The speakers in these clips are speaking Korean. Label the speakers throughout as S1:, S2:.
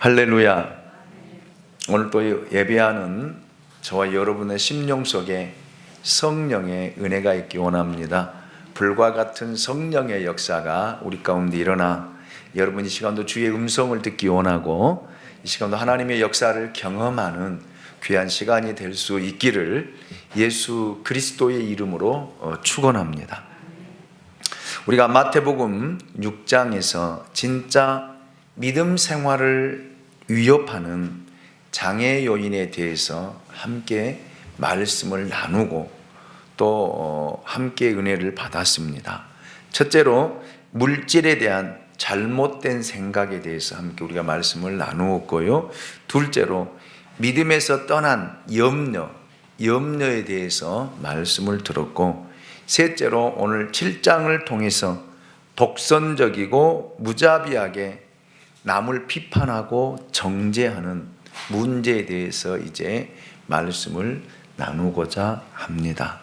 S1: 할렐루야. 오늘 또 예배하는 저와 여러분의 심령 속에 성령의 은혜가 있기 원합니다. 불과 같은 성령의 역사가 우리 가운데 일어나 여러분 이 시간도 주의 음성을 듣기 원하고 이 시간도 하나님의 역사를 경험하는 귀한 시간이 될 수 있기를 예수 그리스도의 이름으로 축원합니다. 우리가 마태복음 6장에서 진짜 믿음 생활을 위협하는 장애 요인에 대해서 함께 말씀을 나누고 또 함께 은혜를 받았습니다. 첫째로 물질에 대한 잘못된 생각에 대해서 함께 우리가 말씀을 나누었고요. 둘째로 믿음에서 떠난 염려에 대해서 말씀을 들었고, 셋째로 오늘 7장을 통해서 독선적이고 무자비하게 남을 비판하고 정죄하는 문제에 대해서 이제 말씀을 나누고자 합니다.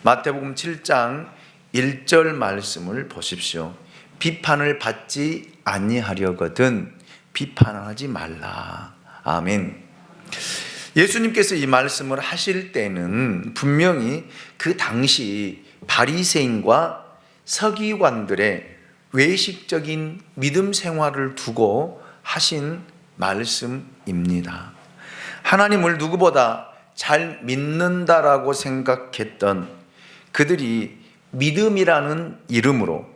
S1: 마태복음 7장 1절 말씀을 보십시오. 비판을 받지 아니하려거든 비판하지 말라. 아멘. 예수님께서 이 말씀을 하실 때는 분명히 그 당시 바리새인과 서기관들의 외식적인 믿음 생활을 두고 하신 말씀입니다. 하나님을 누구보다 잘 믿는다라고 생각했던 그들이 믿음이라는 이름으로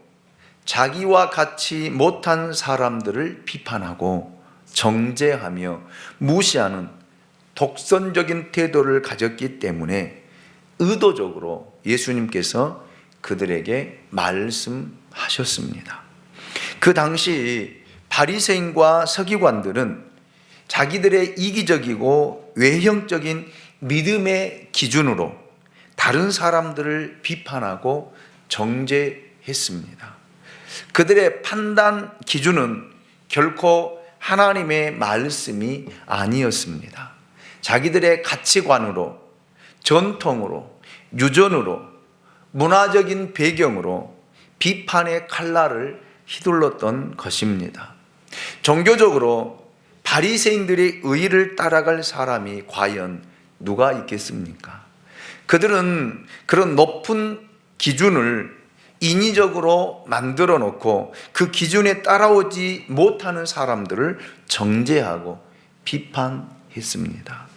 S1: 자기와 같이 못한 사람들을 비판하고 정죄하며 무시하는 독선적인 태도를 가졌기 때문에 의도적으로 예수님께서 그들에게 말씀하셨습니다. 그 당시 바리새인과 서기관들은 자기들의 이기적이고 외형적인 믿음의 기준으로 다른 사람들을 비판하고 정죄했습니다. 그들의 판단 기준은 결코 하나님의 말씀이 아니었습니다. 자기들의 가치관으로, 전통으로, 유전으로, 문화적인 배경으로 비판의 칼날을 휘둘렀던 것입니다. 종교적으로 바리새인들의 의의를 따라갈 사람이 과연 누가 있겠습니까? 그들은 그런 높은 기준을 인위적으로 만들어 놓고 그 기준에 따라오지 못하는 사람들을 정죄하고 비판했습니다.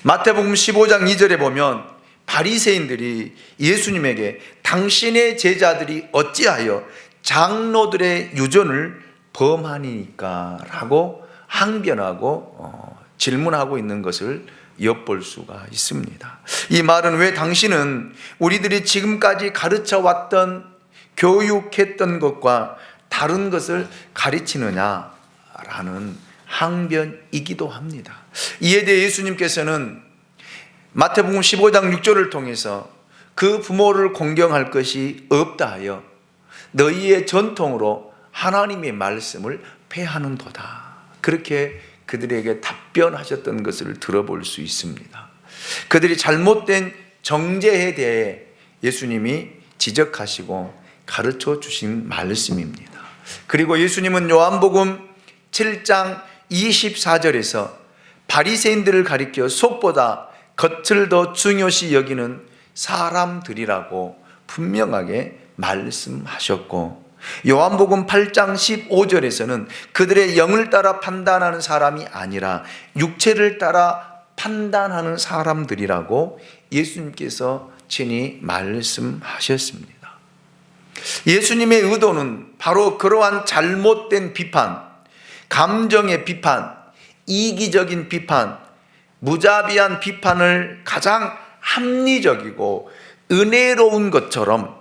S1: 마태복음 15장 2절에 보면 바리새인들이 예수님에게 당신의 제자들이 어찌하여 장로들의 유전을 범하니까 라고 항변하고 질문하고 있는 것을 엿볼 수가 있습니다. 이 말은 왜 당신은 우리들이 지금까지 가르쳐 왔던 교육했던 것과 다른 것을 가르치느냐라는 항변이기도 합니다. 이에 대해 예수님께서는 마태복음 15장 6절을 통해서 그 부모를 공경할 것이 없다 하여 너희의 전통으로 하나님의 말씀을 폐하는도다. 그렇게 그들에게 답변하셨던 것을 들어볼 수 있습니다. 그들이 잘못된 정죄에 대해 예수님이 지적하시고 가르쳐 주신 말씀입니다. 그리고 예수님은 요한복음 7장 24절에서 바리새인들을 가리켜 속보다 겉을 더 중요시 여기는 사람들이라고 분명하게 말씀하셨고, 요한복음 8장 15절에서는 그들의 영을 따라 판단하는 사람이 아니라 육체를 따라 판단하는 사람들이라고 예수님께서 친히 말씀하셨습니다. 예수님의 의도는 바로 그러한 잘못된 비판, 감정의 비판, 이기적인 비판, 무자비한 비판을 가장 합리적이고 은혜로운 것처럼,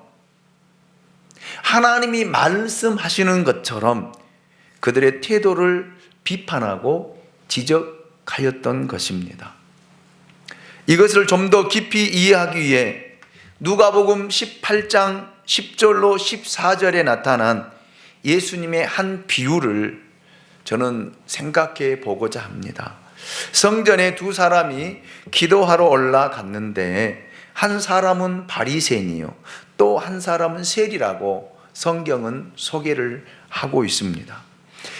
S1: 하나님이 말씀하시는 것처럼 그들의 태도를 비판하고 지적하였던 것입니다. 이것을 좀 더 깊이 이해하기 위해 누가복음 18장 10절로 14절에 나타난 예수님의 한 비유를 저는 생각해 보고자 합니다. 성전에 두 사람이 기도하러 올라갔는데 한 사람은 바리새인이요 또 한 사람은 세리라고 성경은 소개를 하고 있습니다.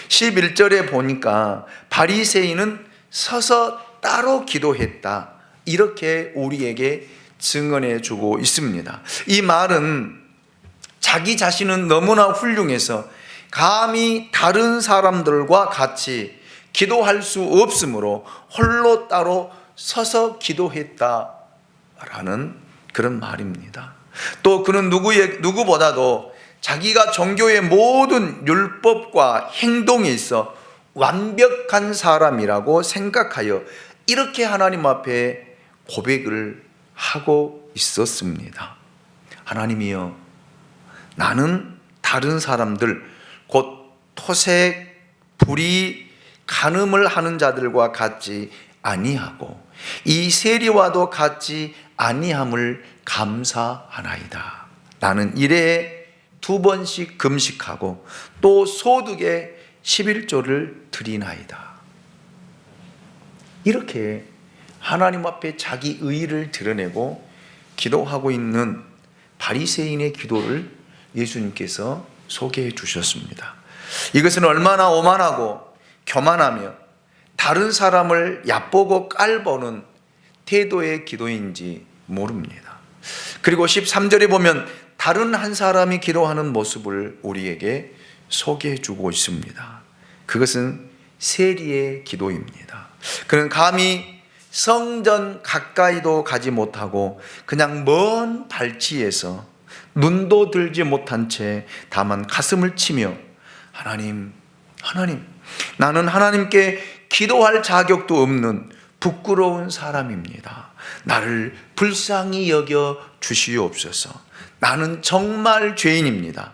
S1: 11절에 보니까 바리새인은 서서 따로 기도했다, 이렇게 우리에게 증언해 주고 있습니다. 이 말은 자기 자신은 너무나 훌륭해서 감히 다른 사람들과 같이 기도할 수 없으므로 홀로 따로 서서 기도했다라는 그런 말입니다. 또 그는 누구보다도 자기가 종교의 모든 율법과 행동에 있어 완벽한 사람이라고 생각하여 이렇게 하나님 앞에 고백을 하고 있었습니다. 하나님이여, 나는 다른 사람들, 곧 토색, 불의, 간음을 하는 자들과 같지 아니하고 이 세리와도 같지 아니함을 감사하나이다. 나는 일에 2번씩 금식하고 또 소득의 11조를 드리나이다. 이렇게 하나님 앞에 자기 의의를 드러내고 기도하고 있는 바리새인의 기도를 예수님께서 소개해 주셨습니다. 이것은 얼마나 오만하고 교만하며 다른 사람을 얕보고 깔보는 태도의 기도인지 모릅니다. 그리고 13절에 보면 다른 한 사람이 기도하는 모습을 우리에게 소개해 주고 있습니다. 그것은 세리의 기도입니다. 그는 감히 성전 가까이도 가지 못하고 그냥 먼 발치에서 눈도 들지 못한 채 다만 가슴을 치며 하나님, 나는 하나님께 기도할 자격도 없는 부끄러운 사람입니다. 나를 불쌍히 여겨 주시옵소서. 나는 정말 죄인입니다.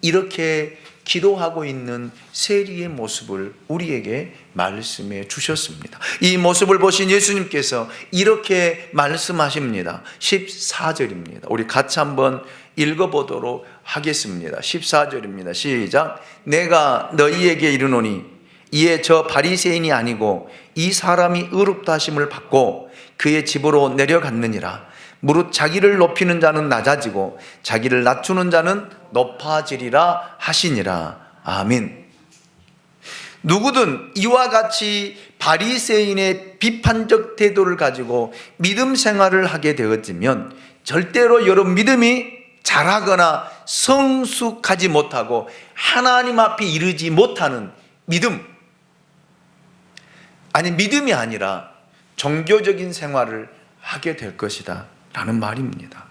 S1: 이렇게 기도하고 있는 세리의 모습을 우리에게 말씀해 주셨습니다. 이 모습을 보신 예수님께서 이렇게 말씀하십니다. 14절입니다. 우리 같이 한번 읽어보도록 하겠습니다. 14절입니다. 시작. 내가 너희에게 이르노니 이에 저 바리새인이 아니고 이 사람이 의롭다 하심을 받고 그의 집으로 내려갔느니라. 무릇 자기를 높이는 자는 낮아지고 자기를 낮추는 자는 높아지리라 하시니라. 아멘. 누구든 이와 같이 바리새인의 비판적 태도를 가지고 믿음 생활을 하게 되었지만 절대로 여러분 믿음이 자라거나 성숙하지 못하고 하나님 앞에 이르지 못하는 믿음, 아니 믿음이 아니라 종교적인 생활을 하게 될 것이다 라는 말입니다.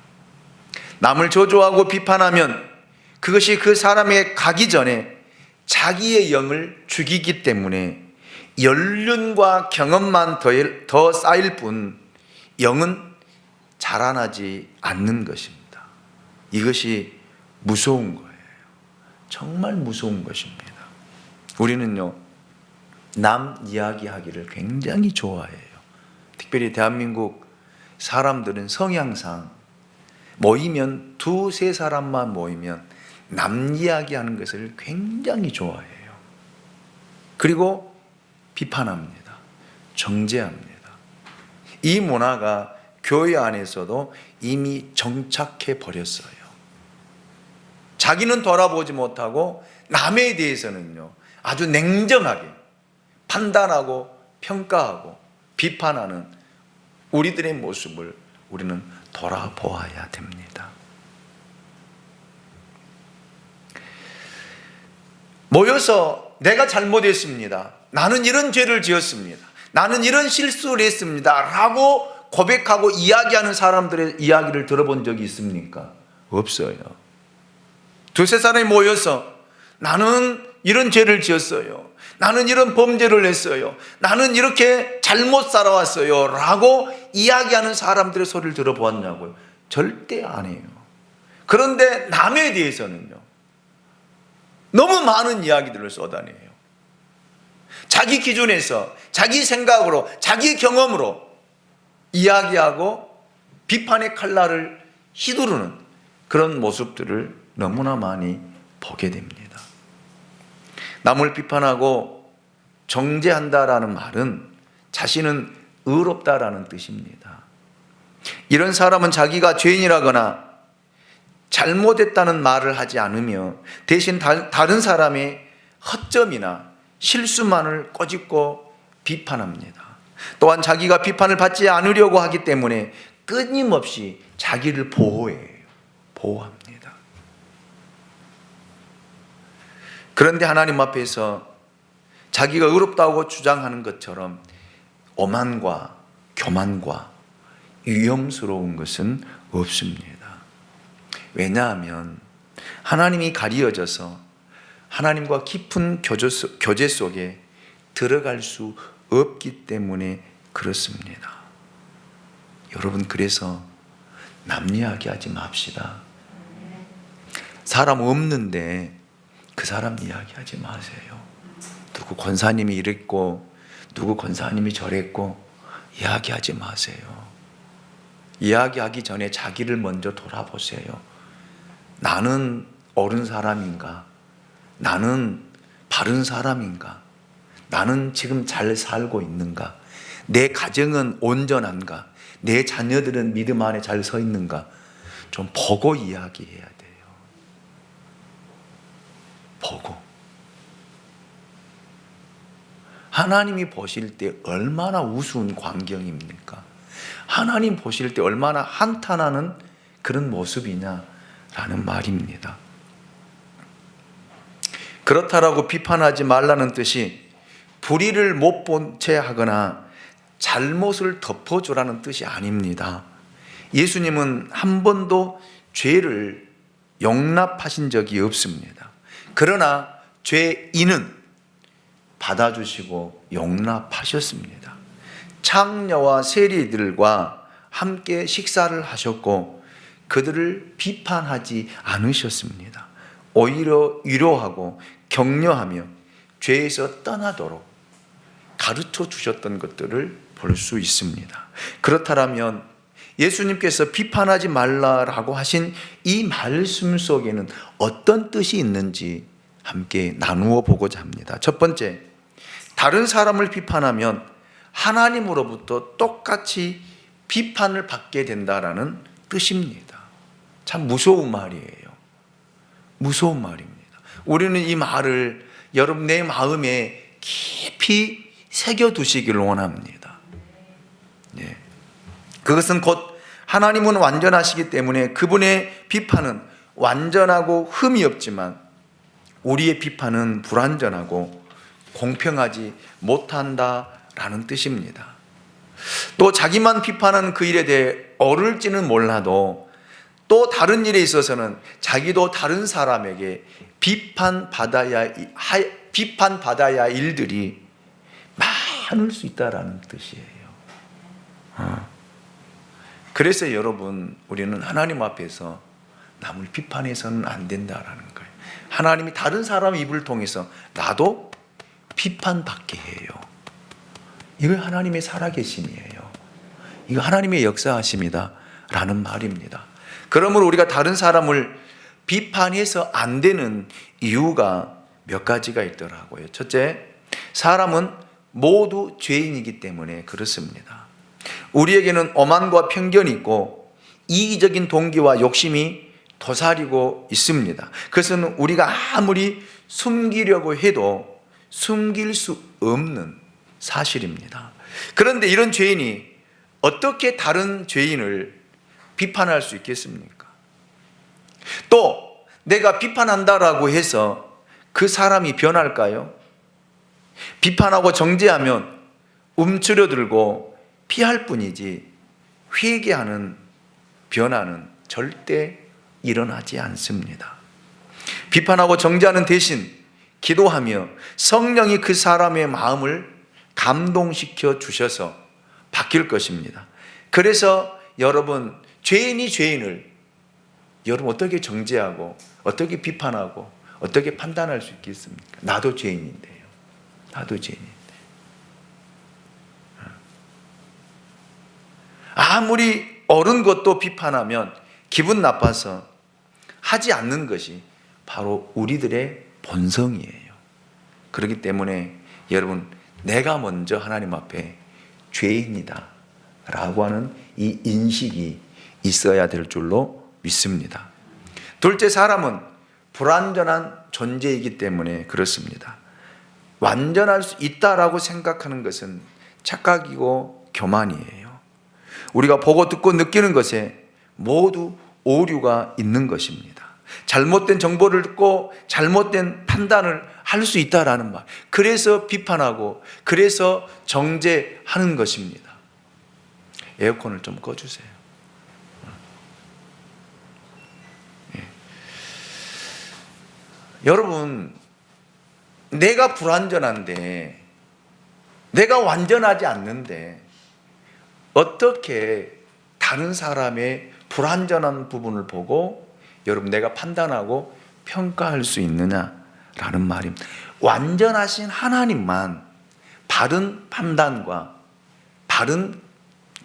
S1: 남을 저주하고 비판하면 그것이 그 사람에 가기 전에 자기의 영을 죽이기 때문에 연륜과 경험만 더 쌓일 뿐 영은 자라나지 않는 것입니다. 이것이 무서운 거예요. 정말 무서운 것입니다. 우리는요, 남 이야기하기를 굉장히 좋아해요. 특별히 대한민국 사람들은 성향상 모이면 2-3 사람만 모이면 남 이야기하는 것을 굉장히 좋아해요. 그리고 비판합니다. 정죄합니다. 이 문화가 교회 안에서도 이미 정착해 버렸어요. 자기는 돌아보지 못하고 남에 대해서는요, 아주 냉정하게 판단하고 평가하고 비판하는 우리들의 모습을 우리는 돌아보아야 됩니다. 모여서 내가 잘못했습니다. 나는 이런 죄를 지었습니다. 나는 이런 실수를 했습니다. 라고 고백하고 이야기하는 사람들의 이야기를 들어본 적이 있습니까? 없어요. 2-3 사람이 모여서 나는 이런 죄를 지었어요. 나는 이런 범죄를 했어요. 나는 이렇게 잘못 살아왔어요. 라고 이야기하는 사람들의 소리를 들어보았냐고요? 절대 안 해요. 그런데 남에 대해서는요, 너무 많은 이야기들을 쏟아내요. 자기 기준에서, 자기 생각으로, 자기 경험으로 이야기하고 비판의 칼날을 휘두르는 그런 모습들을 너무나 많이 보게 됩니다. 남을 비판하고 정죄한다라는 말은 자신은 의롭다라는 뜻입니다. 이런 사람은 자기가 죄인이라거나 잘못했다는 말을 하지 않으며 대신 다른 사람의 허점이나 실수만을 꼬집고 비판합니다. 또한 자기가 비판을 받지 않으려고 하기 때문에 끊임없이 자기를 보호합니다. 그런데 하나님 앞에서 자기가 의롭다고 주장하는 것처럼 오만과 교만과 위험스러운 것은 없습니다. 왜냐하면 하나님이 가리어져서 하나님과 깊은 교제 속에 들어갈 수 없기 때문에 그렇습니다. 여러분, 그래서 남 이야기하지 맙시다. 사람 없는데 그 사람 이야기하지 마세요. 누구 권사님이 이랬고 누구 권사님이 저랬고 이야기하지 마세요. 이야기하기 전에 자기를 먼저 돌아보세요. 나는 옳은 사람인가? 나는 바른 사람인가? 나는 지금 잘 살고 있는가? 내 가정은 온전한가? 내 자녀들은 믿음 안에 잘 서 있는가? 좀 보고 이야기해야 돼요. 보고. 하나님이 보실 때 얼마나 우스운 광경입니까? 하나님 보실 때 얼마나 한탄하는 그런 모습이냐라는 말입니다. 그렇다라고 비판하지 말라는 뜻이 불의를 못 본 채 하거나 잘못을 덮어주라는 뜻이 아닙니다. 예수님은 한 번도 죄를 용납하신 적이 없습니다. 그러나 죄인은 받아주시고 용납하셨습니다. 창녀와 세리들과 함께 식사를 하셨고 그들을 비판하지 않으셨습니다. 오히려 위로하고 격려하며 죄에서 떠나도록 가르쳐 주셨던 것들을 볼 수 있습니다. 그렇다면 예수님께서 비판하지 말라라고 하신 이 말씀 속에는 어떤 뜻이 있는지 함께 나누어 보고자 합니다. 첫 번째, 다른 사람을 비판하면 하나님으로부터 똑같이 비판을 받게 된다라는 뜻입니다. 참 무서운 말이에요. 무서운 말입니다. 우리는 이 말을 여러분 내 마음에 깊이 새겨두시기를 원합니다. 예. 그것은 곧 하나님은 완전하시기 때문에 그분의 비판은 완전하고 흠이 없지만 우리의 비판은 불완전하고 공평하지 못한다라는 뜻입니다. 또 자기만 비판하는 그 일에 대해 옳을지는 몰라도 또 다른 일에 있어서는 자기도 다른 사람에게 비판받아야 할 일들이 많을 수 있다라는 뜻이에요. 그래서 여러분, 우리는 하나님 앞에서 남을 비판해서는 안 된다라는 거예요. 하나님이 다른 사람 입을 통해서 나도 비판받게 해요. 이거 하나님의 살아계심이에요. 이거 하나님의 역사하심이다 라는 말입니다. 그러므로 우리가 다른 사람을 비판해서 안 되는 이유가 몇 가지가 있더라고요. 첫째, 사람은 모두 죄인이기 때문에 그렇습니다. 우리에게는 오만과 편견이 있고 이기적인 동기와 욕심이 도사리고 있습니다. 그것은 우리가 아무리 숨기려고 해도 숨길 수 없는 사실입니다. 그런데 이런 죄인이 어떻게 다른 죄인을 비판할 수 있겠습니까? 또 내가 비판한다라고 해서 그 사람이 변할까요? 비판하고 정죄하면 움츠러들고 피할 뿐이지 회개하는 변화는 절대 일어나지 않습니다. 비판하고 정죄하는 대신 기도하며 성령이 그 사람의 마음을 감동시켜 주셔서 바뀔 것입니다. 그래서 여러분, 죄인이 죄인을 여러분 어떻게 정죄하고 어떻게 비판하고 어떻게 판단할 수 있겠습니까? 나도 죄인인데요. 나도 죄인인데. 아무리 옳은 것도 비판하면 기분 나빠서 하지 않는 것이 바로 우리들의 본성이에요. 그렇기 때문에 여러분, 내가 먼저 하나님 앞에 죄인이다 라고 하는 이 인식이 있어야 될 줄로 믿습니다. 둘째, 사람은 불완전한 존재이기 때문에 그렇습니다. 완전할 수 있다라고 생각하는 것은 착각이고 교만이에요. 우리가 보고 듣고 느끼는 것에 모두 오류가 있는 것입니다. 잘못된 정보를 듣고 잘못된 판단을 할 수 있다라는 말. 그래서 비판하고 그래서 정죄하는 것입니다. 에어컨을 좀 꺼주세요. 예. 여러분, 내가 불완전한데, 내가 완전하지 않는데 어떻게 다른 사람의 불완전한 부분을 보고 여러분 내가 판단하고 평가할 수 있느냐라는 말입니다. 완전하신 하나님만 바른 판단과 바른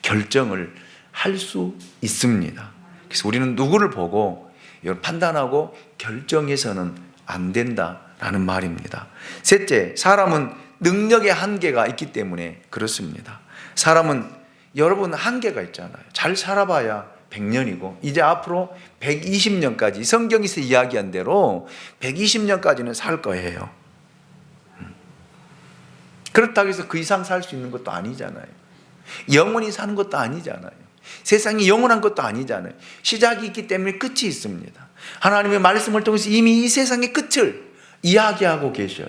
S1: 결정을 할 수 있습니다. 그래서 우리는 누구를 보고 판단하고 결정해서는 안 된다라는 말입니다. 셋째, 사람은 능력의 한계가 있기 때문에 그렇습니다. 사람은 여러분 한계가 있잖아요. 잘 살아봐야 100년이고 이제 앞으로 120년까지 성경에서 이야기한 대로 120년까지는 살 거예요. 그렇다고 해서 그 이상 살 수 있는 것도 아니잖아요. 영원히 사는 것도 아니잖아요. 세상이 영원한 것도 아니잖아요. 시작이 있기 때문에 끝이 있습니다. 하나님의 말씀을 통해서 이미 이 세상의 끝을 이야기하고 계셔요.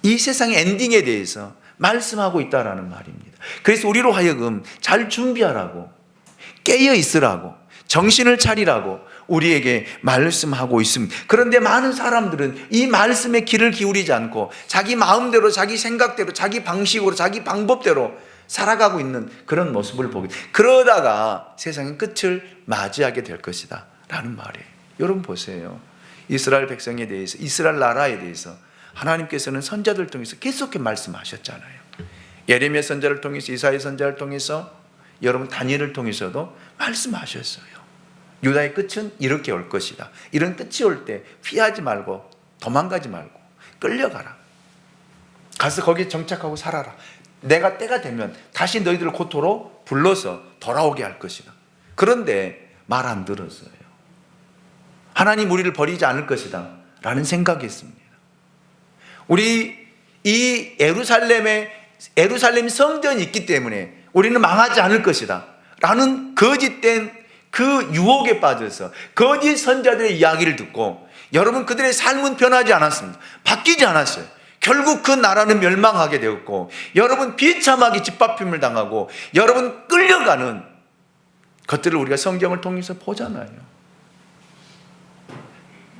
S1: 이 세상의 엔딩에 대해서 말씀하고 있다라는 말입니다. 그래서 우리로 하여금 잘 준비하라고, 깨어 있으라고, 정신을 차리라고 우리에게 말씀하고 있습니다. 그런데 많은 사람들은 이 말씀에 귀를 기울이지 않고 자기 마음대로, 자기 생각대로, 자기 방식으로, 자기 방법대로 살아가고 있는 그런 모습을 보게, 그러다가 세상의 끝을 맞이하게 될 것이다 라는 말이에요. 여러분 보세요. 이스라엘 백성에 대해서, 이스라엘 나라에 대해서 하나님께서는 선자들 통해서 계속해 말씀하셨잖아요. 예레미야 선자를 통해서, 이사야 선자를 통해서, 여러분 다니엘을 통해서도 말씀하셨어요. 유다의 끝은 이렇게 올 것이다. 이런 끝이 올 때 피하지 말고 도망가지 말고 끌려가라. 가서 거기에 정착하고 살아라. 내가 때가 되면 다시 너희들을 고토로 불러서 돌아오게 할 것이다. 그런데 말 안 들었어요. 하나님 우리를 버리지 않을 것이다 라는 생각이었습니다. 우리 이 예루살렘 성전이 있기 때문에 우리는 망하지 않을 것이다 라는 거짓된 그 유혹에 빠져서 거짓 선자들의 이야기를 듣고, 여러분 그들의 삶은 변하지 않았습니다. 바뀌지 않았어요. 결국 그 나라는 멸망하게 되었고, 여러분 비참하게 짓밟힘을 당하고, 여러분 끌려가는 것들을 우리가 성경을 통해서 보잖아요.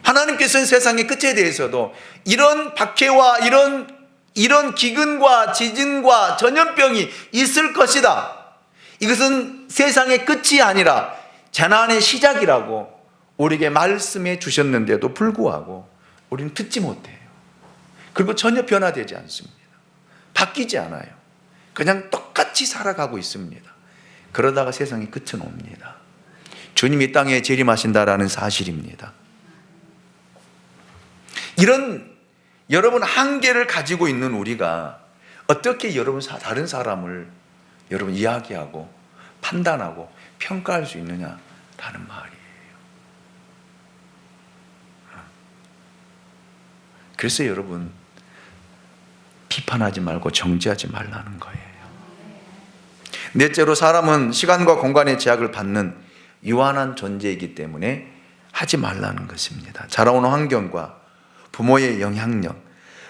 S1: 하나님께서는 세상의 끝에 대해서도 이런 박해와 이런 기근과 지진과 전염병이 있을 것이다, 이것은 세상의 끝이 아니라 재난의 시작이라고 우리에게 말씀해 주셨는데도 불구하고 우리는 듣지 못해요. 그리고 전혀 변화되지 않습니다. 바뀌지 않아요. 그냥 똑같이 살아가고 있습니다. 그러다가 세상의 끝은 옵니다. 주님이 땅에 재림하신다라는 사실입니다. 이런 여러분 한계를 가지고 있는 우리가 어떻게 여러분 다른 사람을 여러분 이야기하고 판단하고 평가할 수 있느냐라는 말이에요. 그래서 여러분 비판하지 말고 정죄하지 말라는 거예요. 넷째로, 사람은 시간과 공간의 제약을 받는 유한한 존재이기 때문에 하지 말라는 것입니다. 자라오는 환경과 부모의 영향력,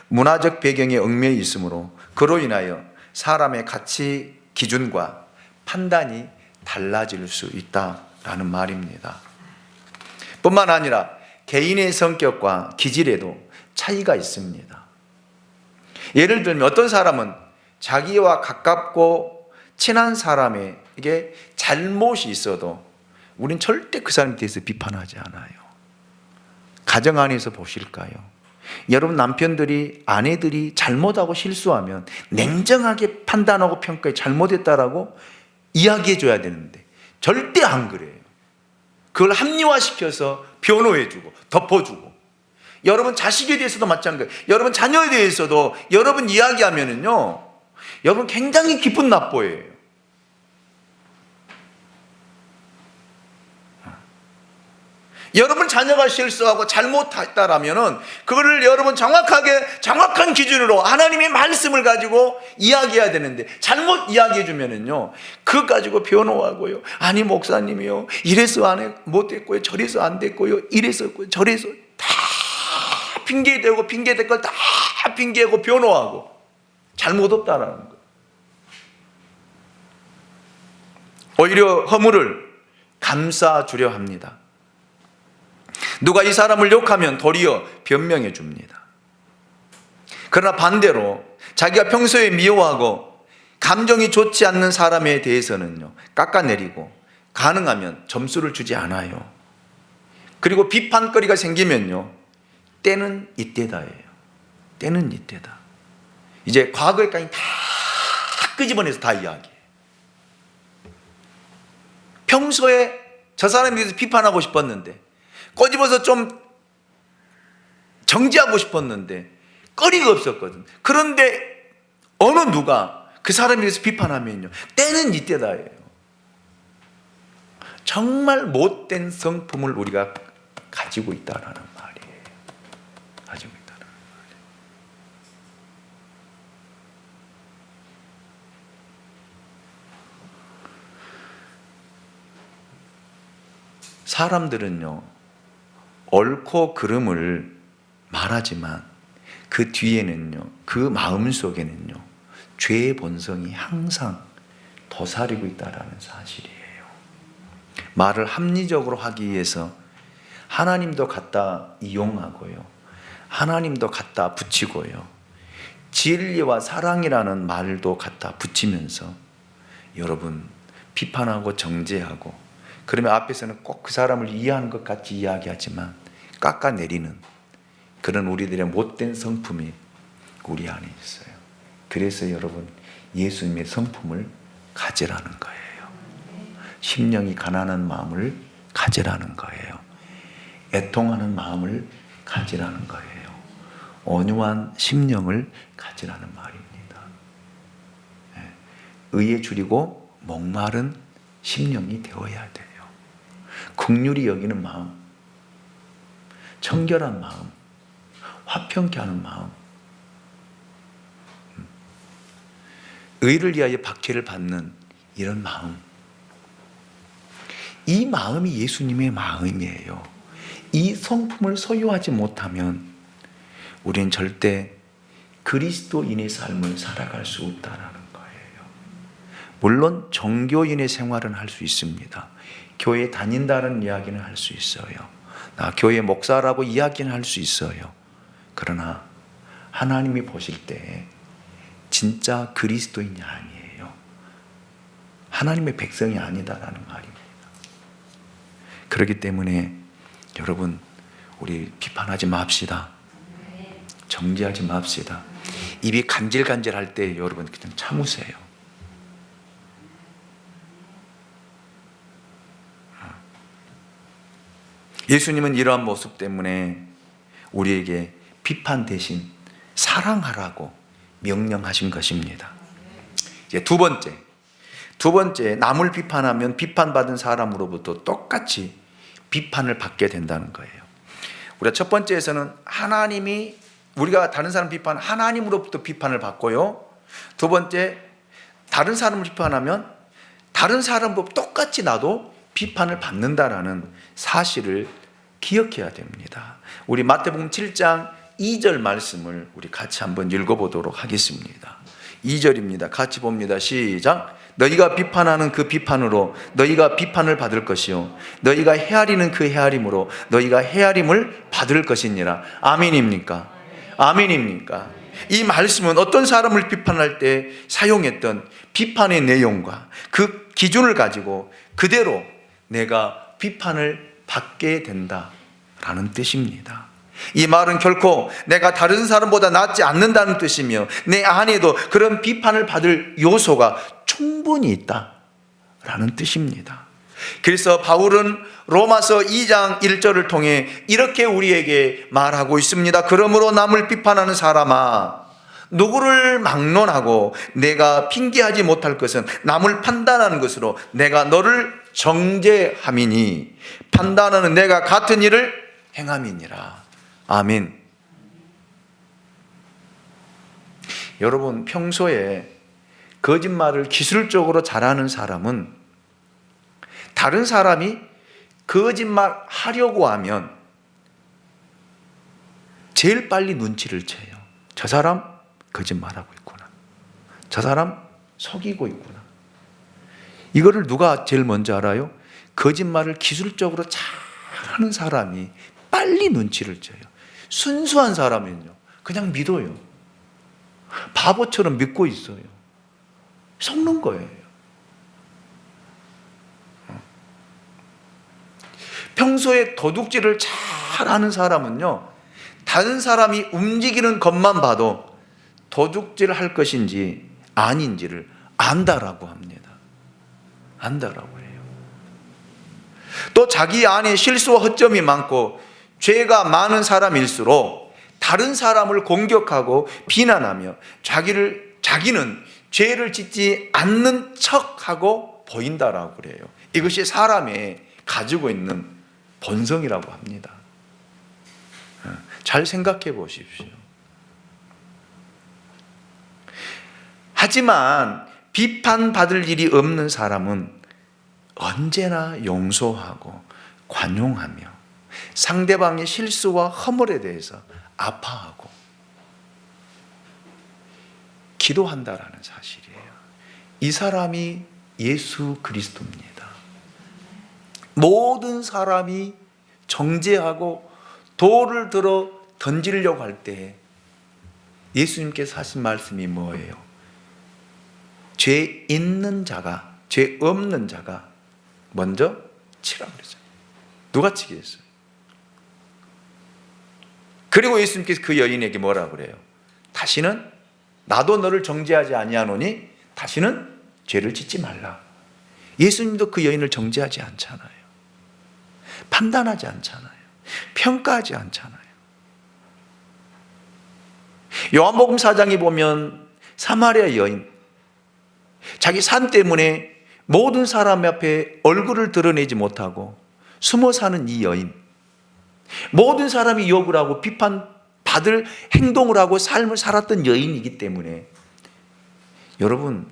S1: 문화적 배경에 얽매여 있으므로 그로 인하여 사람의 가치 기준과 판단이 달라질 수 있다라는 말입니다. 뿐만 아니라 개인의 성격과 기질에도 차이가 있습니다. 예를 들면 어떤 사람은 자기와 가깝고 친한 사람에게 잘못이 있어도 우린 절대 그 사람에 대해서 비판하지 않아요. 가정 안에서 보실까요? 여러분 남편들이, 아내들이 잘못하고 실수하면 냉정하게 판단하고 평가해 잘못했다라고 이야기해 줘야 되는데 절대 안 그래요. 그걸 합리화시켜서 변호해주고 덮어주고. 여러분 자식에 대해서도 마찬가지예요. 여러분 자녀에 대해서도 여러분 이야기하면은요, 여러분 굉장히 기분 나빠해요. 여러분 자녀가 실수하고 잘못했다라면은 그거를 여러분 정확한 기준으로 하나님의 말씀을 가지고 이야기해야 되는데, 잘못 이야기해 주면은요, 그거 가지고 변호하고요, 아니 목사님이요, 이래서 못 됐고요, 저래서 안 됐고요, 이래서 저래서 다 핑계대고 핑계댈 걸 다 핑계하고 변호하고 잘못 없다라는 거예요. 오히려 허물을 감싸주려 합니다. 누가 이 사람을 욕하면 도리어 변명해 줍니다. 그러나 반대로 자기가 평소에 미워하고 감정이 좋지 않는 사람에 대해서는요, 깎아내리고 가능하면 점수를 주지 않아요. 그리고 비판거리가 생기면요, 때는 이때다예요. 때는 이때다. 이제 과거에까지 다 끄집어내서 다 이야기해요. 평소에 저 사람에 대해서 비판하고 싶었는데, 꼬집어서 좀 정지하고 싶었는데 거리가 없었거든. 그런데 어느 누가 그 사람에 대해서 비판하면요, 때는 이때다예요. 정말 못된 성품을 우리가 가지고 있다라는 말이에요. 가지고 있다는 말이에요. 사람들은요, 옳고 그름을 말하지만 그 뒤에는요, 그 마음 속에는요, 죄의 본성이 항상 도사리고 있다는 사실이에요. 말을 합리적으로 하기 위해서 하나님도 갖다 이용하고요, 하나님도 갖다 붙이고요, 진리와 사랑이라는 말도 갖다 붙이면서 여러분 비판하고 정죄하고, 그러면 앞에서는 꼭 그 사람을 이해하는 것 같이 이야기하지만 깎아내리는 그런 우리들의 못된 성품이 우리 안에 있어요. 그래서 여러분, 예수님의 성품을 가지라는 거예요. 심령이 가난한 마음을 가지라는 거예요. 애통하는 마음을 가지라는 거예요. 온유한 심령을 가지라는 말입니다. 의에 줄이고 목마른 심령이 되어야 돼요. 긍휼히 여기는 마음, 청결한 마음, 화평케 하는 마음, 의를 위하여 박해를 받는 이런 마음, 이 마음이 예수님의 마음이에요. 이 성품을 소유하지 못하면 우리는 절대 그리스도인의 삶을 살아갈 수 없다라는 거예요. 물론 종교인의 생활은 할 수 있습니다. 교회 다닌다는 이야기는 할 수 있어요. 나 교회 목사라고 이야기는 할 수 있어요. 그러나 하나님이 보실 때 진짜 그리스도인이 아니에요. 하나님의 백성이 아니다라는 말입니다. 그렇기 때문에 여러분, 우리 비판하지 맙시다. 정죄하지 맙시다. 입이 간질간질할 때 여러분 그냥 참으세요. 예수님은 이러한 모습 때문에 우리에게 비판 대신 사랑하라고 명령하신 것입니다. 이제 두 번째, 남을 비판하면 비판받은 사람으로부터 똑같이 비판을 받게 된다는 거예요. 우리가 첫 번째에서는 하나님이, 우리가 다른 사람 비판, 하나님으로부터 비판을 받고요. 두 번째, 다른 사람을 비판하면 다른 사람과 똑같이 나도 비판을 받는다라는 사실을 기억해야 됩니다. 우리 마태복음 7장 2절 말씀을 우리 같이 한번 읽어보도록 하겠습니다. 2절입니다. 같이 봅니다. 시작. 너희가 비판하는 그 비판으로 너희가 비판을 받을 것이요 너희가 헤아리는 그 헤아림으로 너희가 헤아림을 받을 것이니라. 아멘입니까? 아멘입니까? 이 말씀은 어떤 사람을 비판할 때 사용했던 비판의 내용과 그 기준을 가지고 그대로 내가 비판을 받게 된다라는 뜻입니다. 이 말은 결코 내가 다른 사람보다 낫지 않는다는 뜻이며 내 안에도 그런 비판을 받을 요소가 충분히 있다라는 뜻입니다. 그래서 바울은 로마서 2장 1절을 통해 이렇게 우리에게 말하고 있습니다. 그러므로 남을 비판하는 사람아, 누구를 막론하고 내가 핑계하지 못할 것은 남을 판단하는 것으로 내가 너를 정죄함이니 판단하는 내가 같은 일을 행함이니라. 아멘. 여러분, 평소에 거짓말을 기술적으로 잘하는 사람은 다른 사람이 거짓말 하려고 하면 제일 빨리 눈치를 채요. 저 사람 거짓말하고 있구나. 저 사람 속이고 있구나. 이거를 누가 제일 먼저 알아요? 거짓말을 기술적으로 잘하는 사람이 빨리 눈치를 채요. 순수한 사람은요, 그냥 믿어요. 바보처럼 믿고 있어요. 속는 거예요. 평소에 도둑질을 잘하는 사람은요, 다른 사람이 움직이는 것만 봐도 도둑질을 할 것인지 아닌지를 안다라고 합니다. 안다라고 해요. 또 자기 안에 실수와 허점이 많고 죄가 많은 사람일수록 다른 사람을 공격하고 비난하며 자기는 죄를 짓지 않는 척하고 보인다라고 그래요. 이것이 사람의 가지고 있는 본성이라고 합니다. 잘 생각해 보십시오. 하지만 비판받을 일이 없는 사람은 언제나 용서하고 관용하며 상대방의 실수와 허물에 대해서 아파하고 기도한다라는 사실이에요. 이 사람이 예수 그리스도입니다. 모든 사람이 정죄하고 돌을 들어 던지려고 할 때 예수님께서 하신 말씀이 뭐예요? 죄 있는 자가, 죄 없는 자가 먼저 치라고 그러죠. 누가 치겠어요? 그리고 예수님께서 그 여인에게 뭐라고 그래요? 다시는 나도 너를 정죄하지 아니하노니 다시는 죄를 짓지 말라. 예수님도 그 여인을 정죄하지 않잖아요. 판단하지 않잖아요. 평가하지 않잖아요. 요한복음 4장에 보면 사마리아 여인, 자기 산 때문에 모든 사람 앞에 얼굴을 드러내지 못하고 숨어 사는 이 여인, 모든 사람이 욕을 하고 비판받을 행동을 하고 삶을 살았던 여인이기 때문에 여러분,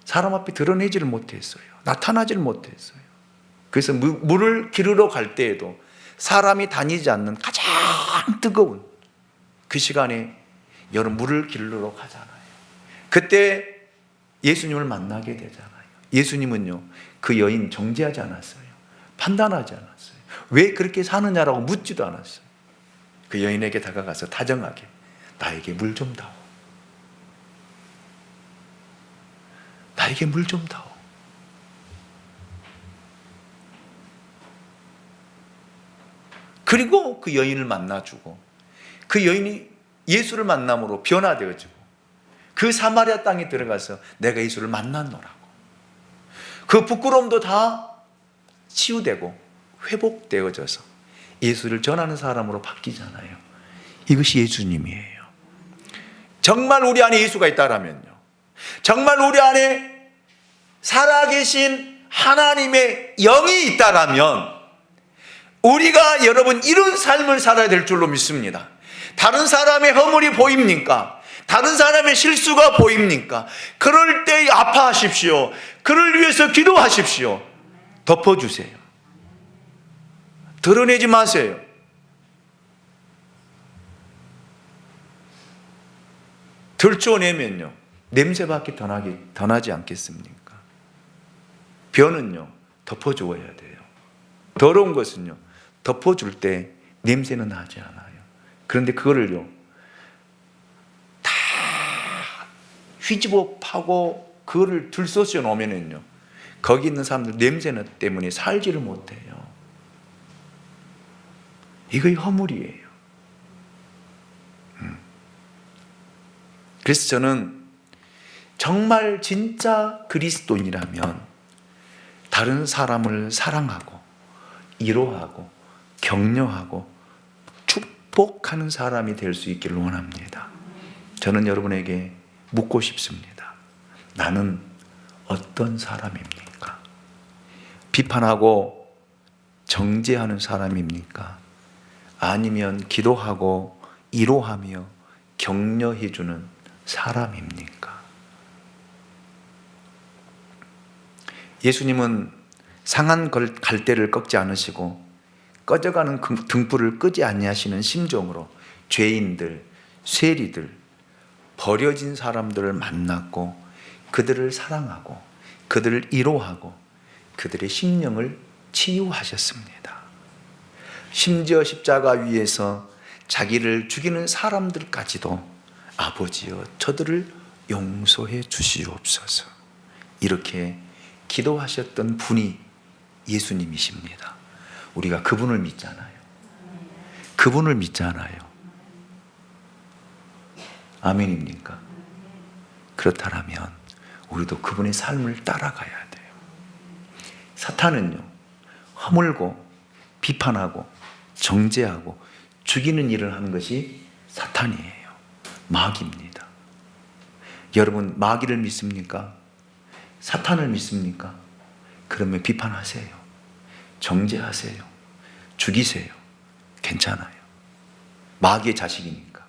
S1: 사람 앞에 드러내지를 못했어요. 나타나지를 못했어요. 그래서 물을 기르러 갈 때에도 사람이 다니지 않는 가장 뜨거운 그 시간에 여러분 물을 기르러 가잖아요. 그때 예수님을 만나게 되잖아요. 예수님은요, 그 여인 정죄하지 않았어요. 판단하지 않았어요. 왜 그렇게 사느냐라고 묻지도 않았어요. 그 여인에게 다가가서 다정하게 나에게 물 좀 다오. 나에게 물 좀 다오. 그리고 그 여인을 만나주고 그 여인이 예수를 만남으로 변화되어지고 그 사마리아 땅에 들어가서 내가 예수를 만났노라고 그 부끄러움도 다 치유되고 회복되어져서 예수를 전하는 사람으로 바뀌잖아요. 이것이 예수님이에요. 정말 우리 안에 예수가 있다라면요, 정말 우리 안에 살아계신 하나님의 영이 있다라면 우리가 여러분 이런 삶을 살아야 될 줄로 믿습니다. 다른 사람의 허물이 보입니까? 다른 사람의 실수가 보입니까? 그럴 때 아파하십시오. 그를 위해서 기도하십시오. 덮어주세요. 드러내지 마세요. 들춰내면요, 냄새밖에 더 나지 않겠습니까? 변은요, 덮어주어야 돼요. 더러운 것은요, 덮어줄 때 냄새는 나지 않아요. 그런데 그거를요, 다 휘집어 파고 그거를 들쏘셔 놓으면은요, 거기 있는 사람들 냄새 때문에 살지를 못해요. 이거의 허물이에요. 그래서 저는 정말 진짜 그리스도인이라면 다른 사람을 사랑하고 위로하고 격려하고 축복하는 사람이 될 수 있기를 원합니다. 저는 여러분에게 묻고 싶습니다. 나는 어떤 사람입니까? 비판하고 정죄하는 사람입니까? 아니면 기도하고 위로하며 격려해주는 사람입니까? 예수님은 상한 갈대를 꺾지 않으시고 꺼져가는 등불을 끄지 아니하시는 심정으로 죄인들, 세리들, 버려진 사람들을 만났고 그들을 사랑하고 그들을 위로하고 그들의 심령을 치유하셨습니다. 심지어 십자가 위에서 자기를 죽이는 사람들까지도 아버지여 저들을 용서해 주시옵소서 이렇게 기도하셨던 분이 예수님이십니다. 우리가 그분을 믿잖아요. 그분을 믿잖아요. 아멘입니까? 그렇다면 우리도 그분의 삶을 따라가야 돼요. 사탄은요, 허물고 비판하고 정죄하고 죽이는 일을 하는 것이 사탄이에요. 마귀입니다. 여러분, 마귀를 믿습니까? 사탄을 믿습니까? 그러면 비판하세요. 정죄하세요. 죽이세요. 괜찮아요. 마귀의 자식이니까.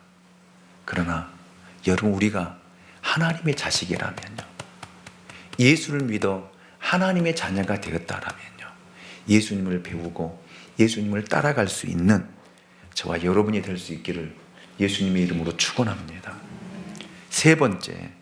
S1: 그러나 여러분, 우리가 하나님의 자식이라면요, 예수를 믿어 하나님의 자녀가 되었다라면요, 예수님을 배우고 예수님을 따라갈 수 있는 저와 여러분이 될 수 있기를 예수님의 이름으로 축원합니다. 세 번째,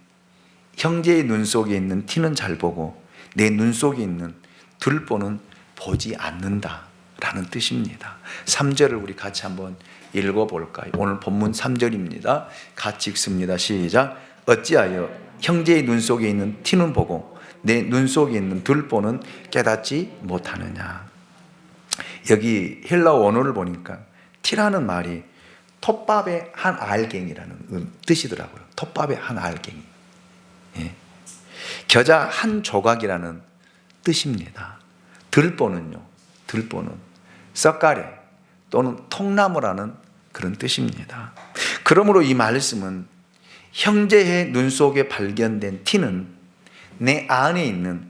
S1: 형제의 눈 속에 있는 티는 잘 보고 내 눈 속에 있는 들보는 보지 않는다라는 뜻입니다. 3절을 우리 같이 한번 읽어볼까요? 오늘 본문 3절입니다. 같이 읽습니다. 시작. 어찌하여 형제의 눈 속에 있는 티는 보고 내 눈 속에 있는 들보는 깨닫지 못하느냐. 여기 헬라 원어를 보니까 티라는 말이 톱밥의 한 알갱이라는 뜻이더라고요. 톱밥의 한 알갱이. 예. 겨자 한 조각이라는 뜻입니다. 들보는요, 들보는 썩가래 또는 통나무라는 그런 뜻입니다. 그러므로 이 말씀은 형제의 눈 속에 발견된 티는 내 안에 있는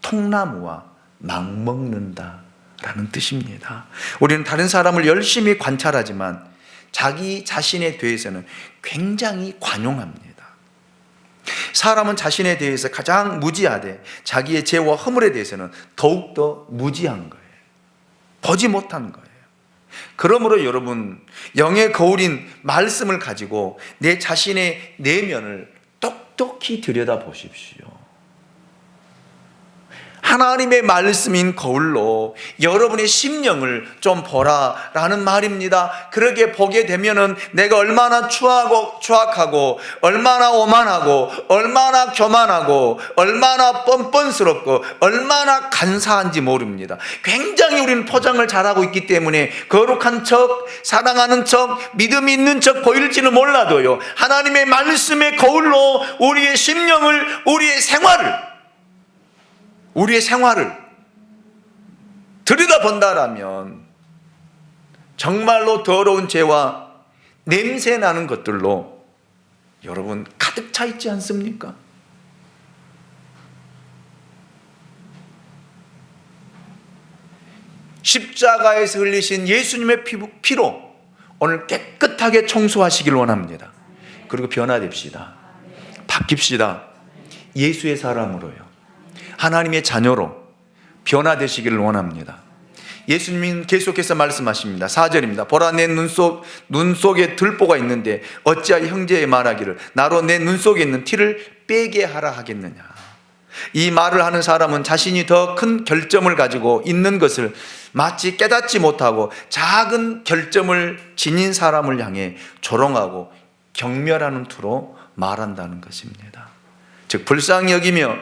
S1: 통나무와 맞먹는다 라는 뜻입니다. 우리는 다른 사람을 열심히 관찰하지만 자기 자신에 대해서는 굉장히 관용합니다. 사람은 자신에 대해서 가장 무지하되 자기의 죄와 허물에 대해서는 더욱더 무지한 거예요. 보지 못한 거예요. 그러므로 여러분, 영의 거울인 말씀을 가지고 내 자신의 내면을 똑똑히 들여다보십시오. 하나님의 말씀인 거울로 여러분의 심령을 좀 보라라는 말입니다. 그렇게 보게 되면은 내가 얼마나 추악하고 얼마나 오만하고 얼마나 교만하고 얼마나 뻔뻔스럽고 얼마나 간사한지 모릅니다. 굉장히 우리는 포장을 잘하고 있기 때문에 거룩한 척, 사랑하는 척, 믿음이 있는 척 보일지는 몰라도요, 하나님의 말씀의 거울로 우리의 심령을, 우리의 생활을 들여다본다라면 정말로 더러운 죄와 냄새나는 것들로 여러분 가득 차 있지 않습니까? 십자가에서 흘리신 예수님의 피로 오늘 깨끗하게 청소하시길 원합니다. 그리고 변화됩시다. 바뀝시다. 예수의 사람으로요, 하나님의 자녀로 변화되시기를 원합니다. 예수님은 계속해서 말씀하십니다. 4절입니다. 보라, 내 눈 속에 들보가 있는데 어찌하여 형제의 말하기를 나로 내 눈 속에 있는 티를 빼게 하라 하겠느냐. 이 말을 하는 사람은 자신이 더 큰 결점을 가지고 있는 것을 마치 깨닫지 못하고 작은 결점을 지닌 사람을 향해 조롱하고 경멸하는 투로 말한다는 것입니다. 즉, 불쌍히 여기며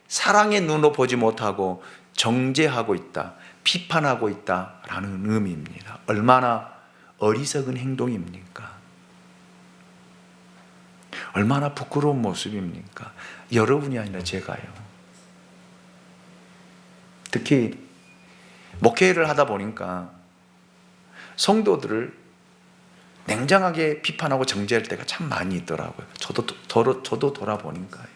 S1: 사랑의 눈으로 보지 못하고 정죄하고 있다, 비판하고 있다라는 의미입니다. 얼마나 어리석은 행동입니까? 얼마나 부끄러운 모습입니까? 여러분이 아니라 제가요. 특히 목회를 하다 보니까 성도들을 냉정하게 비판하고 정죄할 때가 참 많이 있더라고요. 저도 돌아보니까요.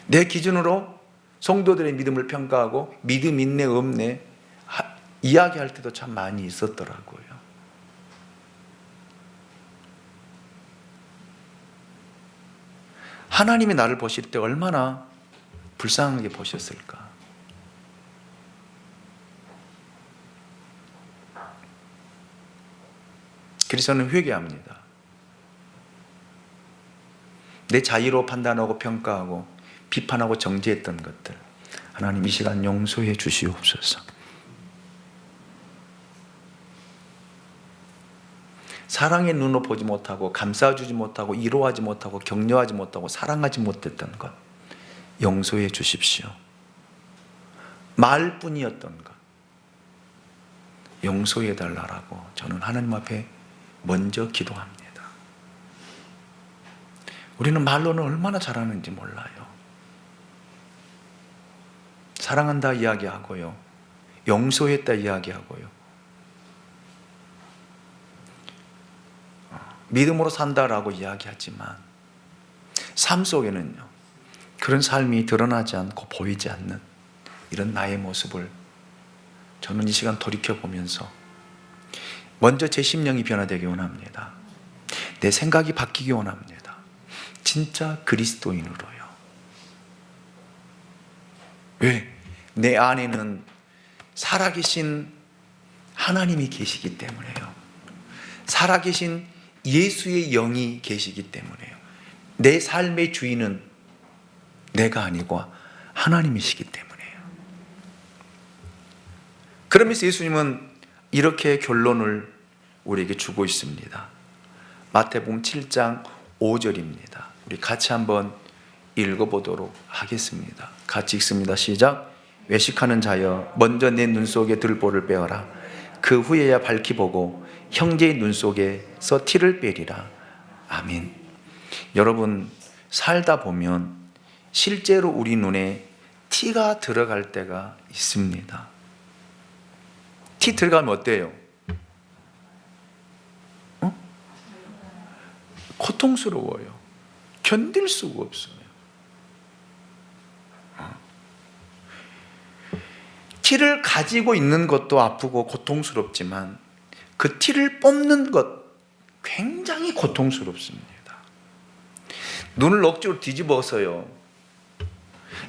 S1: 내 기준으로 성도들의 믿음을 평가하고 믿음 있네 없네 이야기할 때도 참 많이 있었더라고요. 하나님이 나를 보실 때 얼마나 불쌍하게 보셨을까? 그래서 저는 회개합니다. 내 자의로 판단하고 평가하고 비판하고 정죄했던 것들, 하나님 이 시간 용서해 주시옵소서. 사랑의 눈으로 보지 못하고 감싸주지 못하고 위로하지 못하고 격려하지 못하고 사랑하지 못했던 것 용서해 주십시오. 말뿐이었던 것 용서해 달라고 저는 하나님 앞에 먼저 기도합니다. 우리는 말로는 얼마나 잘하는지 몰라요. 사랑한다 이야기하고요, 용서했다 이야기하고요, 믿음으로 산다라고 이야기하지만 삶 속에는요, 그런 삶이 드러나지 않고 보이지 않는 이런 나의 모습을 저는 이 시간 돌이켜보면서 먼저 제 심령이 변화되기 원합니다. 내 생각이 바뀌기 원합니다. 진짜 그리스도인으로요. 왜? 내 안에는 살아계신 하나님이 계시기 때문에요. 살아계신 예수의 영이 계시기 때문에요. 내 삶의 주인은 내가 아니고 하나님이시기 때문에요. 그러면서 예수님은 이렇게 결론을 우리에게 주고 있습니다. 마태복음 7장 5절입니다. 우리 같이 한번 읽어보도록 하겠습니다. 같이 읽습니다. 시작. 외식하는 자여 먼저 내 눈 속에 들보를 빼어라. 그 후에야 밝히 보고 형제의 눈 속에서 티를 빼리라. 아멘. 여러분, 살다 보면 실제로 우리 눈에 티가 들어갈 때가 있습니다. 티 들어가면 어때요? 고통스러워요. 견딜 수가 없어요. 티를 가지고 있는 것도 아프고 고통스럽지만 그 티를 뽑는 것 굉장히 고통스럽습니다. 눈을 억지로 뒤집어서요,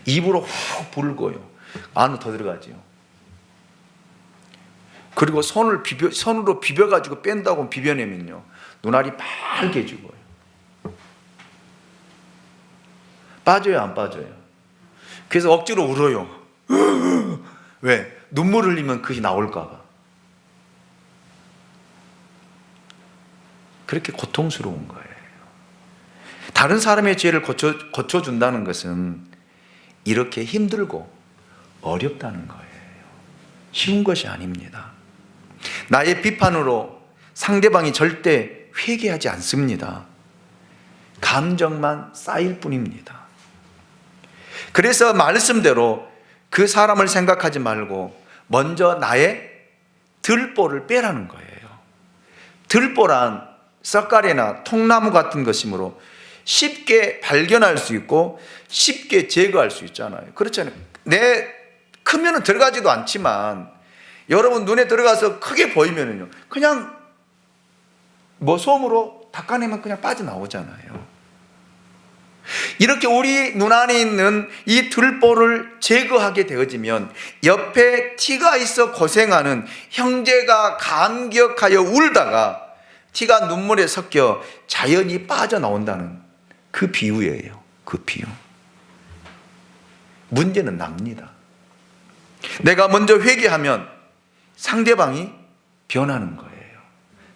S1: 입으로 훅 불고요, 안으로 더 들어가지요. 그리고 손으로 비벼가지고 뺀다고 비벼내면요, 눈알이 빨개지고요. 빠져요, 안 빠져요? 그래서 억지로 울어요. 왜? 눈물 흘리면 그게 나올까봐. 그렇게 고통스러운 거예요. 다른 사람의 죄를 고쳐준다는 것은 이렇게 힘들고 어렵다는 거예요. 쉬운 것이 아닙니다. 나의 비판으로 상대방이 절대 회개하지 않습니다. 감정만 쌓일 뿐입니다. 그래서 말씀대로 그 사람을 생각하지 말고 먼저 나의 들보를 빼라는 거예요. 들보란 썩가래나 통나무 같은 것이므로 쉽게 발견할 수 있고 쉽게 제거할 수 있잖아요. 그렇잖아요. 크면은 들어가지도 않지만 여러분 눈에 들어가서 크게 보이면은요, 그냥 솜으로 닦아내면 그냥 빠져나오잖아요. 이렇게 우리 눈 안에 있는 이 들보를 제거하게 되어지면 옆에 티가 있어 고생하는 형제가 감격하여 울다가 티가 눈물에 섞여 자연히 빠져나온다는 그 비유예요. 그 비유. 문제는 납니다. 내가 먼저 회개하면 상대방이 변하는 거예요.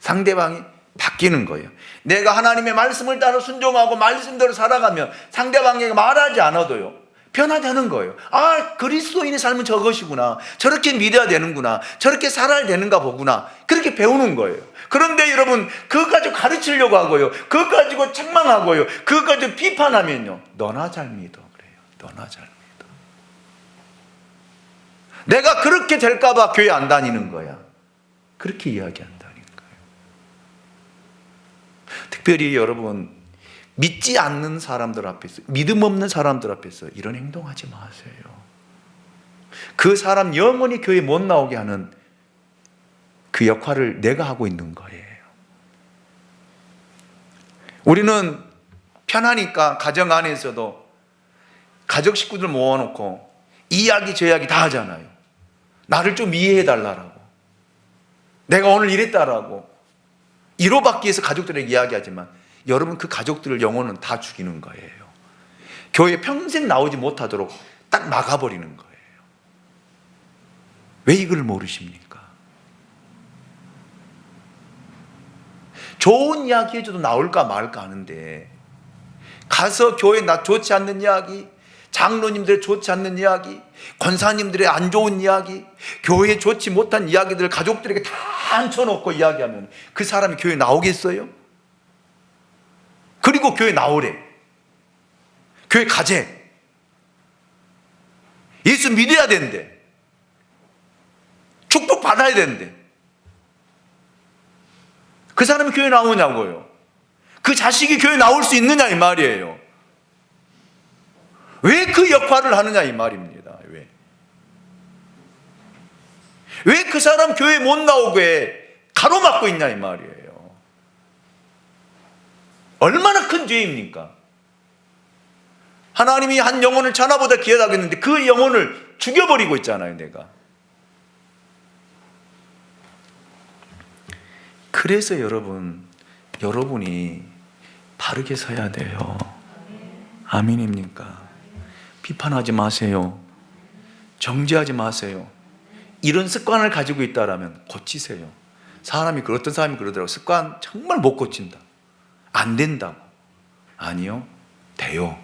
S1: 상대방이 바뀌는 거예요. 내가 하나님의 말씀을 따라 순종하고 말씀대로 살아가면 상대방에게 말하지 않아도요, 변화되는 거예요. 아, 그리스도인의 삶은 저것이구나, 저렇게 믿어야 되는구나, 저렇게 살아야 되는가 보구나, 그렇게 배우는 거예요. 그런데 여러분, 그것 가지고 가르치려고 하고요, 그것 가지고 책망하고요, 그것 가지고 비판하면요, 너나 잘 믿어 그래요. 너나 잘 믿어. 내가 그렇게 될까 봐 교회 안 다니는 거야, 그렇게 이야기한다니까요. 특별히 여러분, 믿지 않는 사람들 앞에서, 믿음 없는 사람들 앞에서 이런 행동하지 마세요. 그 사람 영원히 교회 못 나오게 하는 그 역할을 내가 하고 있는 거예요. 우리는 편하니까 가정 안에서도 가족 식구들 모아놓고 이 이야기 저 이야기 다 하잖아요. 나를 좀 이해해 달라고, 내가 오늘 이랬다라고 위로받기 위해서 가족들에게 이야기하지만 여러분, 그 가족들을 영혼은 다 죽이는 거예요. 교회 평생 나오지 못하도록 딱 막아버리는 거예요. 왜 이걸 모르십니까? 좋은 이야기 해줘도 나올까 말까 하는데, 가서 교회 나 좋지 않는 이야기, 장로님들의 좋지 않는 이야기, 권사님들의 안 좋은 이야기, 교회에 좋지 못한 이야기들을 가족들에게 다 앉혀놓고 이야기하면 그 사람이 교회 나오겠어요? 그리고 교회 나오래, 교회 가재, 예수 믿어야 되는데, 축복 받아야 되는데 그 사람이 교회 나오냐고요. 그 자식이 교회 나올 수 있느냐 이 말이에요. 왜 그 역할을 하느냐 이 말입니다. 왜 그 사람 교회 못 나오게 가로막고 있냐 이 말이에요. 얼마나 큰 죄입니까? 하나님이 한 영혼을 자나보다 귀하다고 했는데 그 영혼을 죽여버리고 있잖아요, 내가. 그래서 여러분이 바르게 서야 돼요. 아멘입니까? 비판하지 마세요. 정죄하지 마세요. 이런 습관을 가지고 있다라면 고치세요. 어떤 사람이 그러더라고요. 습관 정말 못 고친다, 안 된다고. 아니요, 돼요.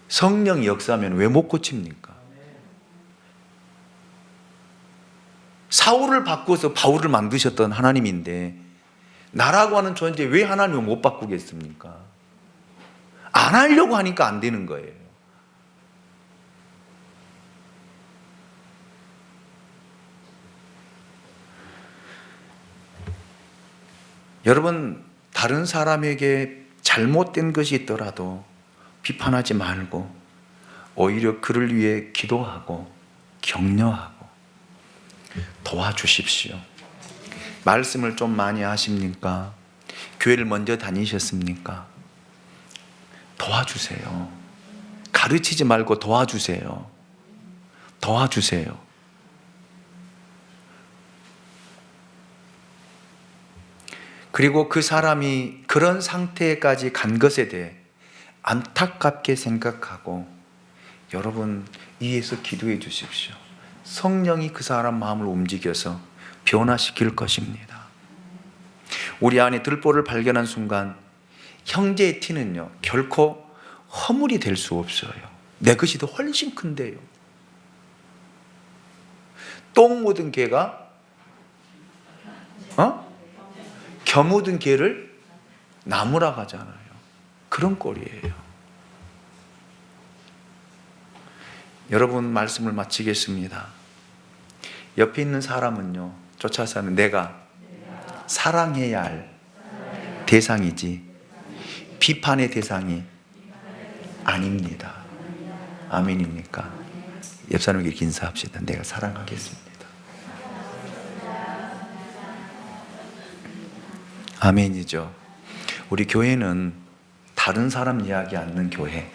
S1: 성령이 역사하면 왜 못 고칩니까? 사울을 바꾸어서 바울을 만드셨던 하나님인데 나라고 하는 존재 왜 하나님을 못 바꾸겠습니까? 안 하려고 하니까 안 되는 거예요. 여러분, 다른 사람에게 잘못된 것이 있더라도 비판하지 말고 오히려 그를 위해 기도하고 격려하고 도와주십시오. 말씀을 좀 많이 하십니까? 교회를 먼저 다니셨습니까? 도와주세요. 가르치지 말고 도와주세요. 도와주세요. 그리고 그 사람이 그런 상태까지 간 것에 대해 안타깝게 생각하고 여러분 위에서 기도해 주십시오. 성령이 그 사람 마음을 움직여서 변화시킬 것입니다. 우리 안에 들보를 발견한 순간 형제의 티는요 결코 허물이 될 수 없어요. 내 것이 더 훨씬 큰데요. 똥 묻은 개가 겨 묻은 개를 나무라 하잖아요. 그런 꼴이에요. 여러분, 말씀을 마치겠습니다. 옆에 있는 사람은요 쫓아서 하는 내가 사랑해야 할 대상이지 비판의 대상이 아닙니다. 아멘입니까? 옆 사람에게 이렇게 인사합시다. 내가 사랑하겠습니다. 아멘이죠. 우리 교회는 다른 사람 이야기 않는 교회,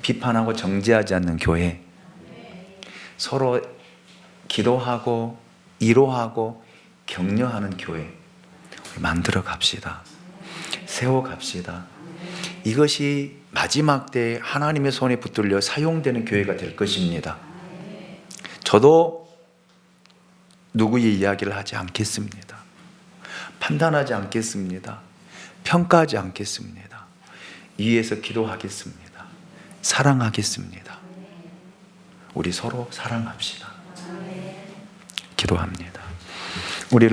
S1: 비판하고 정죄하지 않는 교회, 서로 기도하고 위로하고 격려하는 교회 만들어 갑시다. 세워 갑시다. 이것이 마지막 때에 하나님의 손에 붙들려 사용되는 교회가 될 것입니다. 저도 누구의 이야기를 하지 않겠습니다. 판단하지 않겠습니다. 평가하지 않겠습니다. 위에서 기도하겠습니다. 사랑하겠습니다. 우리 서로 사랑합시다. 기도합니다. 우리를